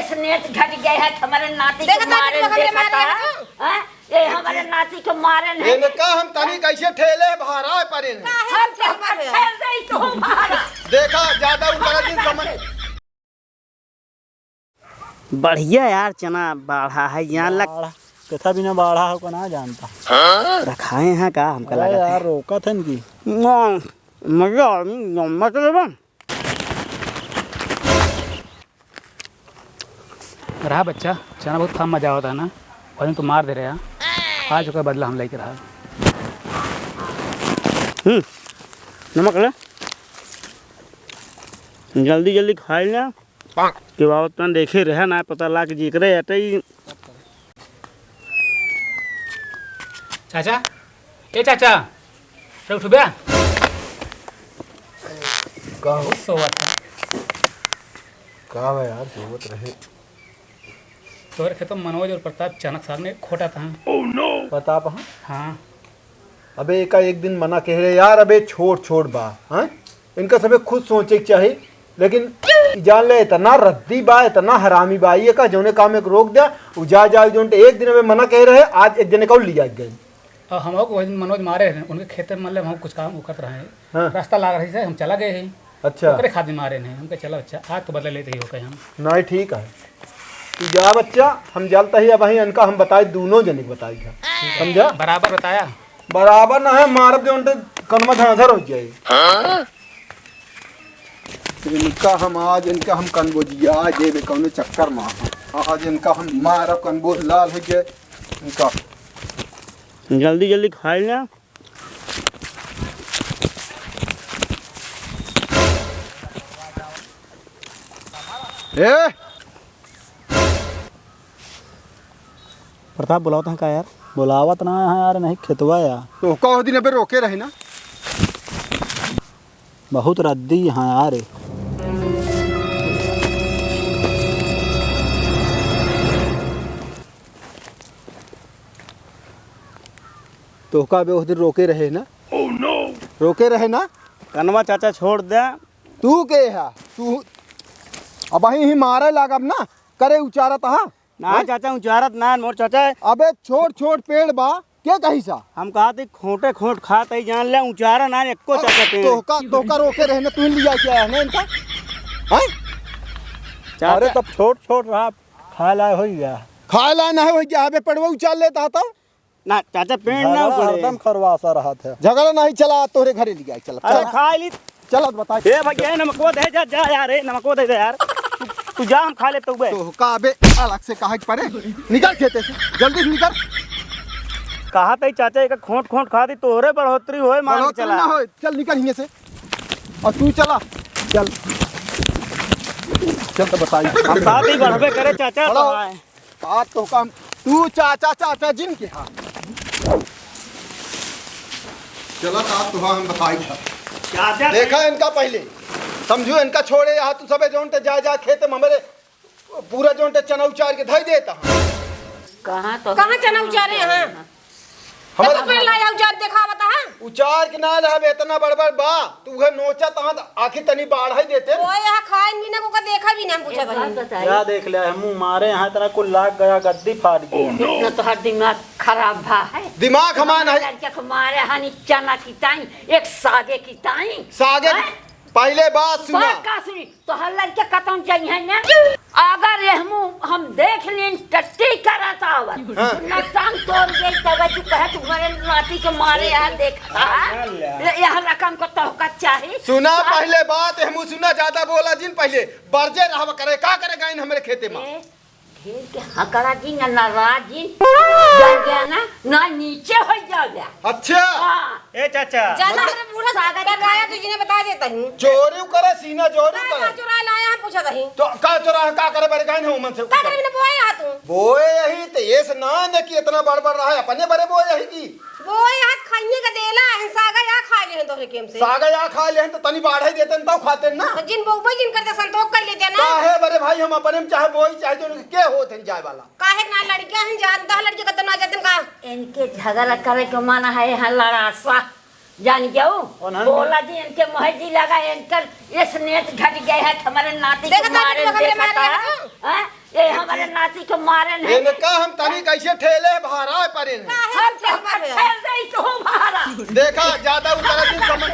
स्नेह घट गए है हमारे नाती को मारे देखता है ये हमारे नाती को मारे नहीं इनका हम तनी कैसे ठेले भारा परे हम ठेल दे तो मारा देखा ज्यादा उनका दिन समझ बढ़िया यार चना बाढ़ा है यहाँ लग कथा बिना बाढ़ा हो ना जानता रखाए हैं का हमका लगा यार रोका था इनकी मजा मतलब रहा बच्चा चना बहुत कम मजा होता है ना और तो मार दे रहे हैं आज का बदला हम लेके रहा नमक ले जल्दी जल्दी खाई ना कि बाबा देखे रहे ना पता ला के जिक्र है चाचा ए चाचा उठ बे का सोवत का है यार सोवत रहे तोहरे खेतों मनोज और प्रताप चनक साग ने खोटा था प्रताप हाँ अबे एका एक दिन मना कह रहे यार अबे छोड़ बा हाँ इनका सबे खुद सोचे के चाहिए लेकिन जान ले इतना रद्दी बा इतना हरामी बा ये का जोने काम एक रोक दिया उजा जा जो एक दिन में मना कह रहे आज एक दिन का लिया गए और हम लोग वही दिन मनोज मारे हैं उनके खेत में मतलब हम कुछ काम उकत रहे हैं हाँ। रास्ता लाग रही से हम चला गए हैं अच्छा ओकरे खाद मारे हैं हमके चला बच्चा आज तो बदला लेते ही हो गए हम नहीं ठीक है तू जा बच्चा हम जलता ही अब वही इनका हम बताए दोनों जने बताई था समझा बराबर बताया बराबर ना है मारब जो कनमा झांझर हो जाए इनका हम आज इनका हम कनबोजिया जे कौन चक्कर मार आज इनका हम मारब कनबो लाल हो गए इनका जल्दी जल्दी खाई ना ए प्रताप बुलावत है का यार बुलावत ना है यार नहीं खेतवा यार तो कहो दिन अबे रोके रहे ना बहुत रद्दी यहाँ यार तो का बे उस दिन रोके रहे ना रोके रहे ना कनवा चाचा छोड़ दे तू के है तू अब ही मारे लागब ना करे उचारा तहा ना चाचा उचारत ना मोर चाचा अबे छोट पेड़ बा क्या कही सा हम कहा थे खोटे खोट खात ही जान ले उचारा ना एको चाचा पे तो का रोके रहे ना तू लिया क्या है ना इनका हैं अरे तब छोट रहा खा लाए हो गया खा ला ना हो गया अबे पड़वा उचार लेता था ना चाचा पेड़ ना उखड़े एकदम खरवासा रहा था झगड़ा नहीं चला तोरे घरे लिया चल अरे खा ली चल बता ए भैया नमको दे जा यार नमको दे यार तू जा हम खा ले तो तो का अबे अलग से कहा पड़े निकल खेते से जल्दी से निकल कहा थे चाचा एक खोट खा दी तोहरे बढ़ोतरी होए मान के चला ना हो चल निकल यहीं से और तू चला चल तो बताई हम साथ ही बढ़बे करे चाचा तो आए बात तो काम तू चाचा जिन के हां चला का तो हम बताई था चाचा देखा इनका पहले समझो इनका छोड़े यहाँ तू सबे जोनते जा खेत में हमारे पूरा जोनते चना उचार के धई देता कहाँ चना उचारे हैं हमारे तो लाया उचार देखा बता उचार के ना रहे इतना बड़बड़ बा तू है नोचा तहां आखिर तनी बाढ़ ही देते वो यहाँ खाए भी ना को देखा भी ना पूछा भाई क्या देख लिया हम मारे यहाँ इतना कुल लाग गया गद्दी फाड़ गई इतना तो हर दिमाग खराब भा है दिमाग हमान है लड़के को मारे हनी चना की ताई एक सागे की ताई सागे पहले बात सुना बात का सुनी तो हर लड़के खत्म चाहिए ना अगर रहमू हम देख लें टट्टी कराता हुआ ना टांग तोड़ गई तब तू कहे तू हमारे नाती को मारे यार देखा यह रकम को तोहका चाहिए सुना पहले बात हमू सुना ज्यादा बोला जिन पहले बरजे रहवा करे का करे गाइन हमारे खेते में घेर के हकड़ा जी ना नाराज जी जान गया ना नीचे हो जाओगे अच्छा ए चाचा जाना मेरे पूरा सागर लाया तुझे बता देता हूं चोरी करे सीना चोरी का करे चुरा लाया हम पूछा नहीं तो का चोरा का करे बड़े गाइन हो मन से का करे ने बोया तू बोए यही तो ये से ना ने कि इतना बड़ रहा है अपने बड़े बोए यही की वो यहाँ खाइए का देला है सागा या खा ले तोरे केम से सागा या खा ले तो तनी बाढ़ ही देते तो खाते ना जिन बहुबई जिन करते संतोष कर लेते ना काहे बड़े भाई हम अपने में चाहे बोई चाहे जो के होते जाए वाला काहे ना लड़कियां हैं जानता लड़के का तो ना जाते का इनके झगड़ा करे के माना है यहाँ लड़ासा जान गया बोला जी इनके मोहजी लगा इनकर ये स्नेह घट गए है हमारे नाती को मारे देखता है ये नाती के मारे नहीं इनका हम तनी कैसे ठेले भारा है पर इन्हें हम ठेल दे तो भारा देखा ज्यादा उतरा दिन समझ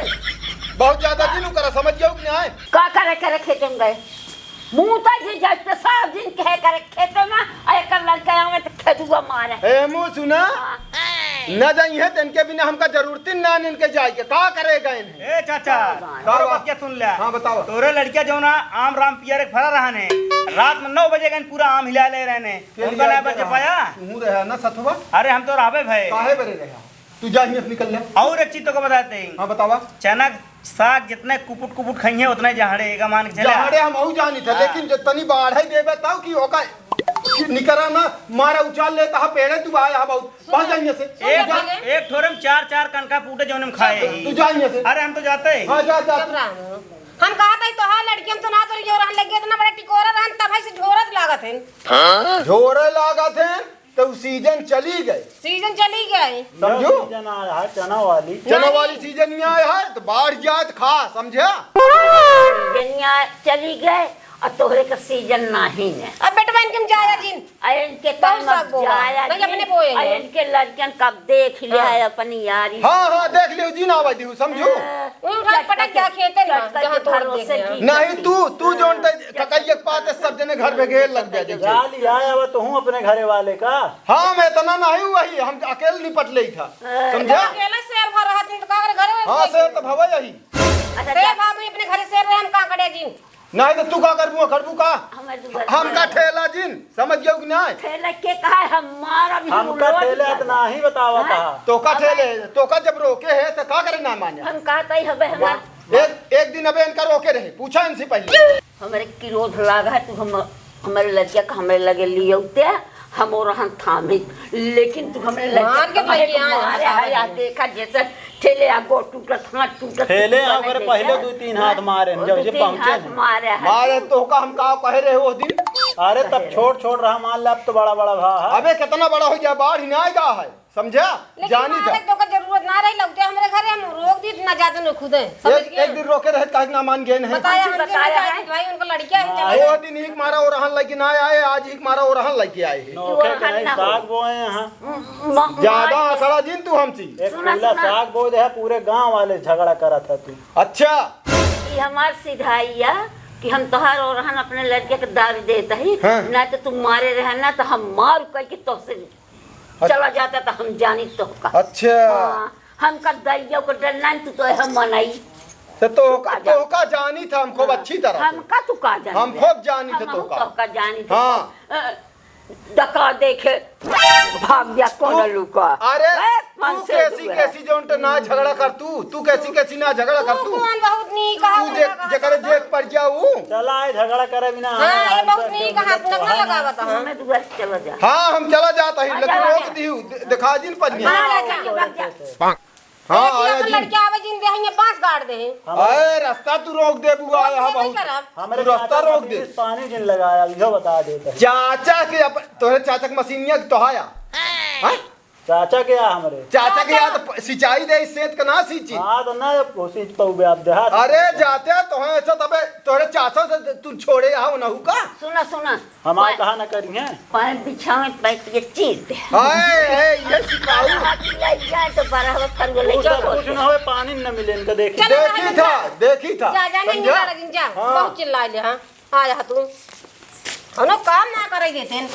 बहुत ज्यादा दिन उतरा समझ गया कि नहीं का करे खेत में गए मुंहता जी जब सब दिन कहे करे खेत में एक लड़का आवे तो खेतुआ मारे ए मुँह सुना न जाइए तो इनके बिना हमका जरूरत ना इनके जाए के का करेगा इन्हें ए चाचा तोरो बात क्या सुन ले हाँ बताओ तोरे लड़किया जो ना आम राम पियर फरा रहने रात में 9 बजे गन पूरा आम हिला ले रहने उनका ना बचे पाया तू रहा ना सथवा अरे हम तो रहबे भाई काहे बरे रहा तू जाइए निकल ले और एक चीज तो को बताते हैं हाँ बतावा चना साग जितने कुपुट कुपुट खाइए उतने जहाड़ेगा मान के चले जहाड़े हम औ जानी था लेकिन जो तनी बाढ़ देवे ताऊ की होगा निकरा ना मारा उछाल लेता हा पेड़े तू आया बहुत पहुंच जाइए से एक ठोरे में 4 कनका पूटे जो हम खाए तू जाइए से अरे हम तो जाते हैं हाँ जा हम कहा था तो हाँ लड़की हम तो ना तो जो रहन लगे इतना बड़ा टिकोरा रहन तब से झोरत लागत है झोरे लागत है तो सीजन चली गई सीजन चली गई समझो चना वाली सीजन में आया है तो बाढ़ जाए तो खा समझा दुनिया चली गए और तोहरे का सीजन नहीं है अब बेटा बहन के जाया जिन अयन के बहुत साग बोआ। नहीं, अपने बोए हैं। अयन के लड़कन कब देख लिया है अपनी यारी हाँ देख लियो जी ना आवाज समझो उठा पटक क्या खेते ना जहां तोड़ भरोसे देखे की नहीं तू जो ककैया के पाते सब जने घर में घेर लग गया जा लिया अब तो हूँ अपने घरे वाले का हाँ मैं इतना नहीं हुआ ही हम अकेले निपट ले था समझा अकेला शेर भर रहा दिन तो का घरे हाँ शेर तो भवा यही शेर भाभी अपने घरे शेर रहे हम का करे जिन नहीं तो तू का करबू का हमें हम का ठेला जिन समझ गयो कि नहीं ठेला के कहा हमारा भी हमका ठेले इतना ही बतावा था तो का ठेले तो का जब रोके है तो का करे ना माने हम कहते ही हमें हमारे एक दिन अबे इनका रोके रहे पूछा इनसे पहले हमारे किरोध लागा है तू हम हमारे लड़किया का हमारे लगे लिए उते हम और हम थामे लेकिन तू हमारे मार के लड़किया भाई मारे आया देखा जैसे ठेले आगो टूटत हाथ टूटत ठेले अगर पहले 2-3 हाथ मारे जब ये पहुंचे मारे है मारे तो का हम का कहे रहे वो दिन अरे तब छोड़ रहा मान ला अब तो बड़ा भा है अबे कितना बड़ा हो गया बाढ़ ही ना आएगा है समझा जानी था तो का जरूरत ना रही लगते हमारे घरे हम रोक दी ना जाते न खुद समझ गए एक दिन रोके रहे काहे ना मान गए नहीं बताया हमके बताया है। भाई उनको लड़कियां ही चले वो दिन एक मारा और रहन लेके ना आए आज एक मारा और रहन लेके आए हैं। नौके के नहीं साग बोए यहाँ ज्यादा आसरा दिन तू हमसी एक किला साग बो दे पूरे गांव वाले झगड़ा करा था तू अच्छा ये हमार सिधाइया कि हम तोहार और रहन अपने लड़के के दारू देता ही हाँ। ना तो तुम मारे रहे ना तो हम मार कह के तो से चला जाता तो हम जानी तो का अच्छा हम का दैया को डरना तू तो हम मनाई तो का जानी था हम खूब अच्छी तरह हम का तू का जानी हम खूब जानी थे तो का जानी थे हाँ डका देखे भाग गया कौन लुका अरे तू कैसी जोन तो ना झगड़ा कर तू कैसी ना झगड़ा कर तू कौन बहुत नी कहा तू जकर जेक पर जाऊ चला आए झगड़ा करे बिना हां ये बहुत नी कहा अपना ना लगावा था हमें तू घर चला जा हाँ हम चला जाता ही लेकिन रोक दी दिखा जिन पर हाँ आया जी लड़के आवे जिन दे हइया बांस गाड़ दे अरे रास्ता तू रोक दे बुआ यहाँ बहुत हमारे तू रास्ता रोक दे पानी जिन लगाया यो बता देता चाचा के तोहरे चाचा के मशीनिया तो आया हाँ? चाचा क्या हमारे चाचा के याद सिंचाई दे सेत का ना सींची हाँ तो ना कोशिश तो आप देहात अरे जाते तो है ऐसा तबे तोहरे चाचा से तू छोड़े आओ ना हुका सुना हमारे कहा न करी है पैर बिछावे पैर ये चीज दे हाय ये सिखाऊ जाए तो बराबर कर गो ले कुछ न हो पानी न मिले इनका देखी देखी था जा जा नहीं जा दिन जा बहुत चिल्ला ले हां आ जा तू हम काम ना करे देते